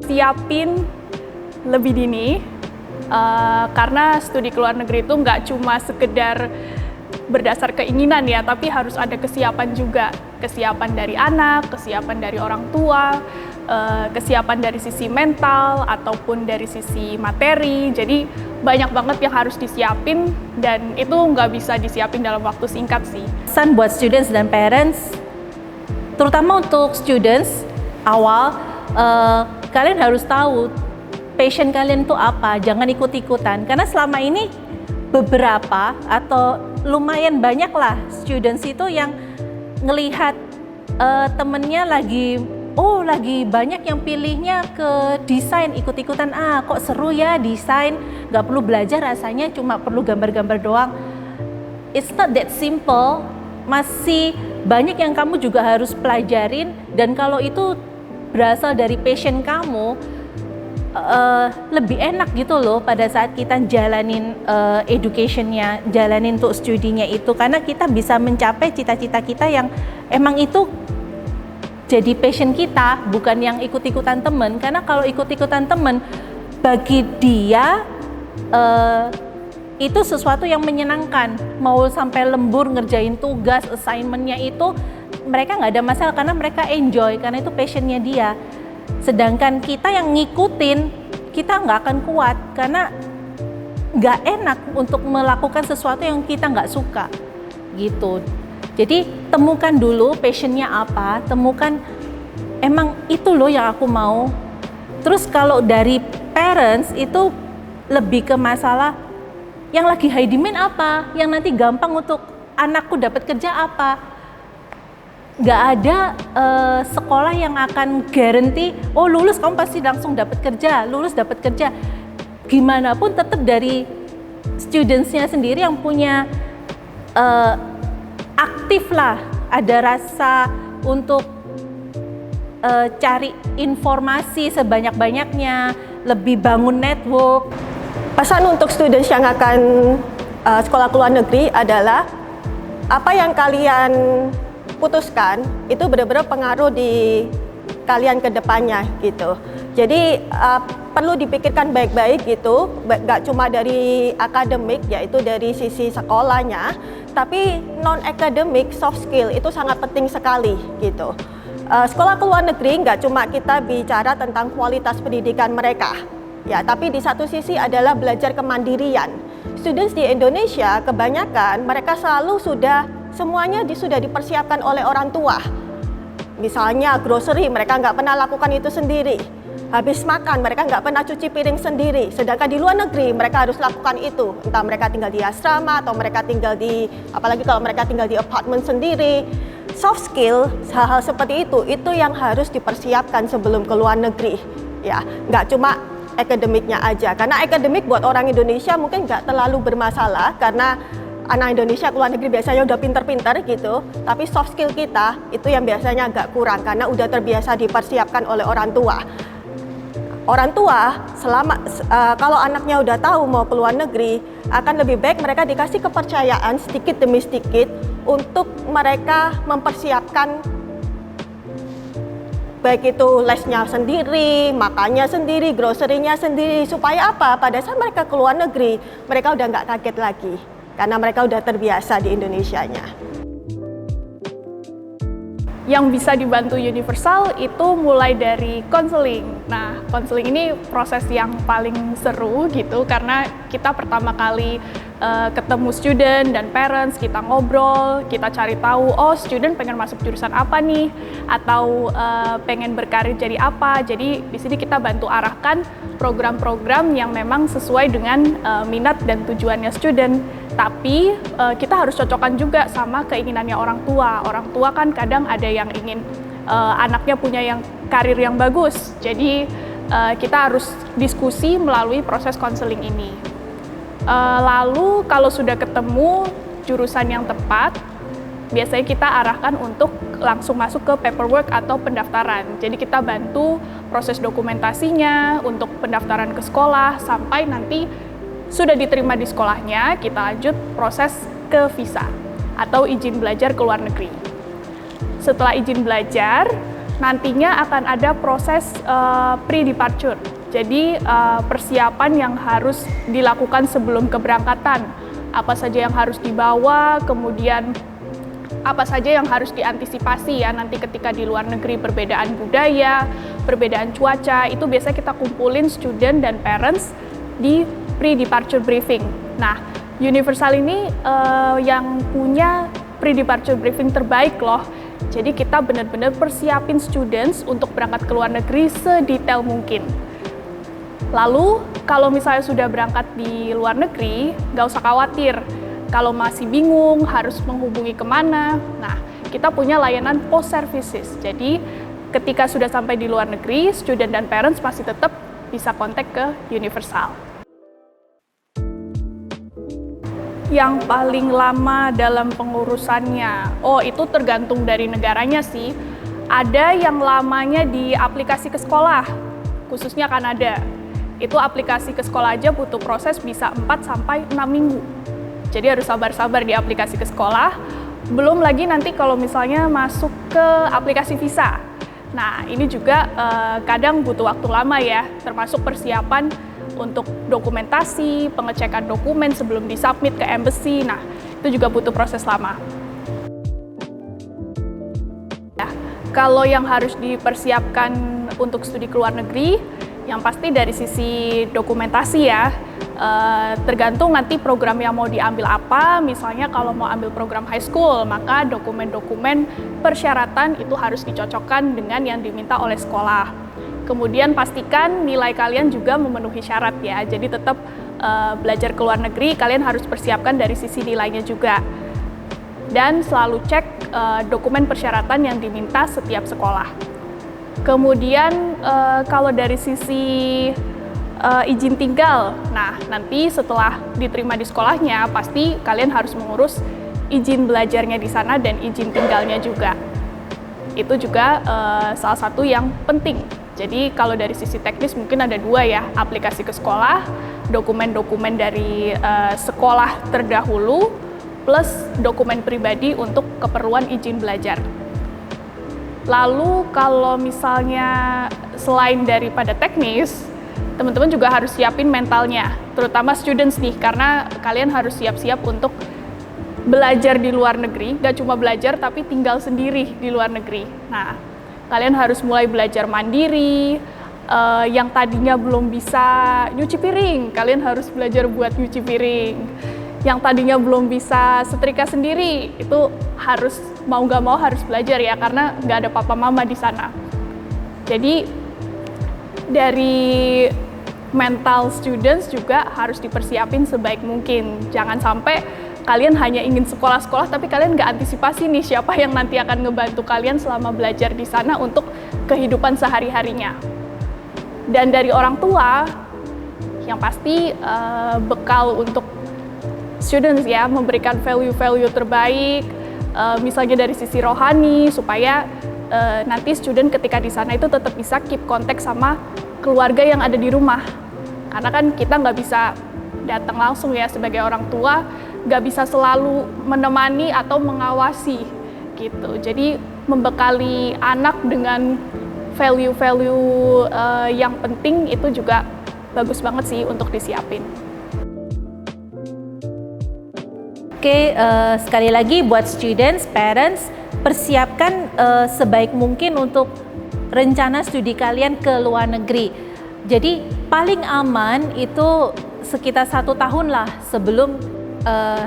Siapin lebih dini, karena studi ke luar negeri itu nggak cuma sekedar berdasar keinginan ya, tapi harus ada kesiapan juga. Kesiapan dari anak, kesiapan dari orang tua, kesiapan dari sisi mental, ataupun dari sisi materi. Jadi banyak banget yang harus disiapin, dan itu nggak bisa disiapin dalam waktu singkat sih. Pesan buat students dan parents, terutama untuk students awal, kalian harus tahu passion kalian itu apa, jangan ikut-ikutan. Karena selama ini beberapa atau lumayan banyak lah students itu yang ngelihat temennya lagi banyak yang pilihnya ke desain, ikut-ikutan, kok seru ya desain, nggak perlu belajar rasanya, cuma perlu gambar-gambar doang. It's not that simple, masih banyak yang kamu juga harus pelajarin, dan kalau itu berasal dari passion kamu, lebih enak gitu loh pada saat kita jalanin educationnya, jalanin untuk studinya itu, karena kita bisa mencapai cita-cita kita yang emang itu jadi passion kita, bukan yang ikut-ikutan temen. Karena kalau ikut-ikutan temen, bagi dia itu sesuatu yang menyenangkan, mau sampai lembur ngerjain tugas, assignmentnya itu mereka nggak ada masalah karena mereka enjoy, karena itu passionnya dia. Sedangkan kita yang ngikutin, kita nggak akan kuat karena nggak enak untuk melakukan sesuatu yang kita nggak suka gitu. Jadi temukan dulu passionnya apa, temukan emang itu loh yang aku mau. Terus kalau dari parents itu lebih ke masalah yang lagi high demand apa, yang nanti gampang untuk anakku dapat kerja apa. Nggak ada sekolah yang akan guarantee, oh lulus kamu pasti langsung dapat kerja, lulus dapat kerja. Gimana pun tetap dari studentsnya sendiri yang punya aktif lah, ada rasa untuk cari informasi sebanyak-banyaknya, lebih bangun network. Pesan untuk students yang akan sekolah ke luar negeri adalah apa yang kalian putuskan itu benar-benar pengaruh di kalian ke depannya gitu. Jadi perlu dipikirkan baik-baik gitu, nggak cuma dari akademik, yaitu dari sisi sekolahnya, tapi non-akademik soft skill itu sangat penting sekali gitu. Sekolah ke luar negeri nggak cuma kita bicara tentang kualitas pendidikan mereka, ya, tapi di satu sisi adalah belajar kemandirian. Students di Indonesia kebanyakan mereka selalu semuanya sudah dipersiapkan oleh orang tua. Misalnya grocery, mereka nggak pernah lakukan itu sendiri. Habis makan, mereka nggak pernah cuci piring sendiri. Sedangkan di luar negeri, mereka harus lakukan itu. Entah mereka tinggal di asrama, atau mereka tinggal apalagi kalau mereka tinggal di apartemen sendiri. Soft skill, hal-hal seperti itu yang harus dipersiapkan sebelum ke luar negeri. Ya, nggak cuma akademiknya aja. Karena akademik buat orang Indonesia mungkin nggak terlalu bermasalah, karena anak Indonesia ke luar negeri biasanya udah pinter-pinter gitu, tapi soft skill kita itu yang biasanya agak kurang karena udah terbiasa dipersiapkan oleh orang tua. Orang tua kalau anaknya udah tahu mau ke luar negeri, akan lebih baik mereka dikasih kepercayaan sedikit demi sedikit untuk mereka mempersiapkan, baik itu lesnya sendiri, makannya sendiri, grocery-nya sendiri, supaya apa? Pada saat mereka ke luar negeri, mereka udah nggak kaget lagi. Karena mereka udah terbiasa di Indonesianya. Yang bisa dibantu Universal itu mulai dari konseling. Nah, konseling ini proses yang paling seru gitu, karena kita pertama kali ketemu student dan parents, kita ngobrol, kita cari tahu, oh student pengen masuk jurusan apa nih, atau pengen berkarir jadi apa. Jadi di sini kita bantu arahkan program-program yang memang sesuai dengan minat dan tujuannya student. Tapi kita harus cocokkan juga sama keinginannya orang tua. Orang tua kan kadang ada yang ingin anaknya punya karir yang bagus. Jadi kita harus diskusi melalui proses konseling ini. Lalu kalau sudah ketemu jurusan yang tepat, biasanya kita arahkan untuk langsung masuk ke paperwork atau pendaftaran. Jadi kita bantu proses dokumentasinya untuk pendaftaran ke sekolah, sampai nanti sudah diterima di sekolahnya, kita lanjut proses ke visa atau izin belajar ke luar negeri. Setelah izin belajar, nantinya akan ada proses pre-departure. Jadi persiapan yang harus dilakukan sebelum keberangkatan. Apa saja yang harus dibawa, kemudian apa saja yang harus diantisipasi ya nanti ketika di luar negeri, perbedaan budaya, perbedaan cuaca, itu biasanya kita kumpulin student dan parents di pre-departure briefing. Nah, Universal ini yang punya pre-departure briefing terbaik loh. Jadi kita benar-benar persiapin students untuk berangkat ke luar negeri sedetail mungkin. Lalu kalau misalnya sudah berangkat di luar negeri, nggak usah khawatir. Kalau masih bingung harus menghubungi kemana, nah kita punya layanan post services. Jadi ketika sudah sampai di luar negeri, student dan parents masih tetap bisa kontak ke Universal. Yang paling lama dalam pengurusannya, itu tergantung dari negaranya sih. Ada yang lamanya di aplikasi ke sekolah, khususnya Kanada. Itu aplikasi ke sekolah aja butuh proses bisa 4-6 minggu. Jadi harus sabar-sabar di aplikasi ke sekolah. Belum lagi nanti kalau misalnya masuk ke aplikasi visa. Nah, ini juga kadang butuh waktu lama ya, termasuk persiapan untuk dokumentasi, pengecekan dokumen sebelum disubmit ke embassy. Nah, itu juga butuh proses lama. Ya, kalau yang harus dipersiapkan untuk studi ke luar negeri, yang pasti dari sisi dokumentasi ya, tergantung nanti program yang mau diambil apa. Misalnya kalau mau ambil program high school, maka dokumen-dokumen persyaratan itu harus dicocokkan dengan yang diminta oleh sekolah. Kemudian pastikan nilai kalian juga memenuhi syarat ya, jadi tetap belajar ke luar negeri, kalian harus persiapkan dari sisi nilainya juga. Dan selalu cek dokumen persyaratan yang diminta setiap sekolah. Kemudian kalau dari sisi izin tinggal, nah nanti setelah diterima di sekolahnya, pasti kalian harus mengurus izin belajarnya di sana dan izin tinggalnya juga. Itu juga salah satu yang penting. Jadi kalau dari sisi teknis mungkin ada dua ya, aplikasi ke sekolah, dokumen-dokumen dari sekolah terdahulu, plus dokumen pribadi untuk keperluan izin belajar. Lalu kalau misalnya selain daripada teknis, teman-teman juga harus siapin mentalnya, terutama students nih, karena kalian harus siap-siap untuk belajar di luar negeri, gak cuma belajar tapi tinggal sendiri di luar negeri. Nah, kalian harus mulai belajar mandiri, yang tadinya belum bisa nyuci piring, kalian harus belajar buat nyuci piring. Yang tadinya belum bisa setrika sendiri, itu harus mau nggak mau harus belajar ya, karena nggak ada papa mama di sana. Jadi dari mental students juga harus dipersiapin sebaik mungkin. Jangan sampai kalian hanya ingin sekolah-sekolah, tapi kalian nggak antisipasi nih siapa yang nanti akan ngebantu kalian selama belajar di sana untuk kehidupan sehari-harinya. Dan dari orang tua, yang pasti bekal untuk students ya, memberikan value-value terbaik, misalnya dari sisi rohani, supaya nanti student ketika di sana itu tetap bisa keep kontak sama keluarga yang ada di rumah. Karena kan kita nggak bisa datang langsung ya sebagai orang tua, nggak bisa selalu menemani atau mengawasi gitu. Jadi membekali anak dengan value-value yang penting itu juga bagus banget sih untuk disiapin. Oke, sekali lagi buat students, parents, persiapkan sebaik mungkin untuk rencana studi kalian ke luar negeri. Jadi paling aman itu sekitar 1 tahun lah sebelum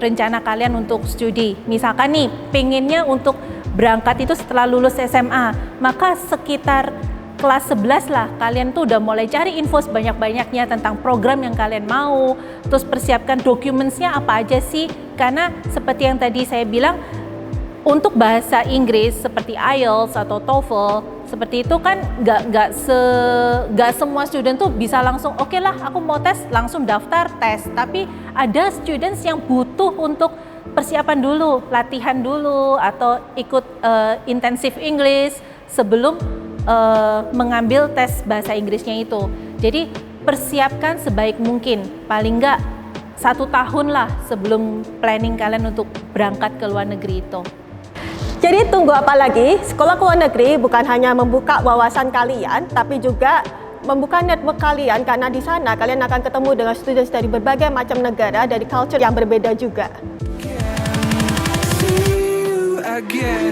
rencana kalian untuk studi. Misalkan nih, pengennya untuk berangkat itu setelah lulus SMA, maka sekitar kelas 11 lah, kalian tuh udah mulai cari info sebanyak-banyaknya tentang program yang kalian mau, terus persiapkan dokumennya apa aja sih, karena seperti yang tadi saya bilang, untuk bahasa Inggris seperti IELTS atau TOEFL, seperti itu kan nggak semua student tuh bisa langsung, oke lah aku mau tes, langsung daftar tes, tapi ada students yang butuh untuk persiapan dulu, latihan dulu, atau ikut intensive English sebelum mengambil tes bahasa Inggrisnya itu. Jadi persiapkan sebaik mungkin, paling nggak 1 tahun lah sebelum planning kalian untuk berangkat ke luar negeri itu. Jadi tunggu apa lagi? Sekolah ke luar negeri bukan hanya membuka wawasan kalian, tapi juga membuka network kalian, karena di sana kalian akan ketemu dengan students dari berbagai macam negara, dari culture yang berbeda juga. See you again.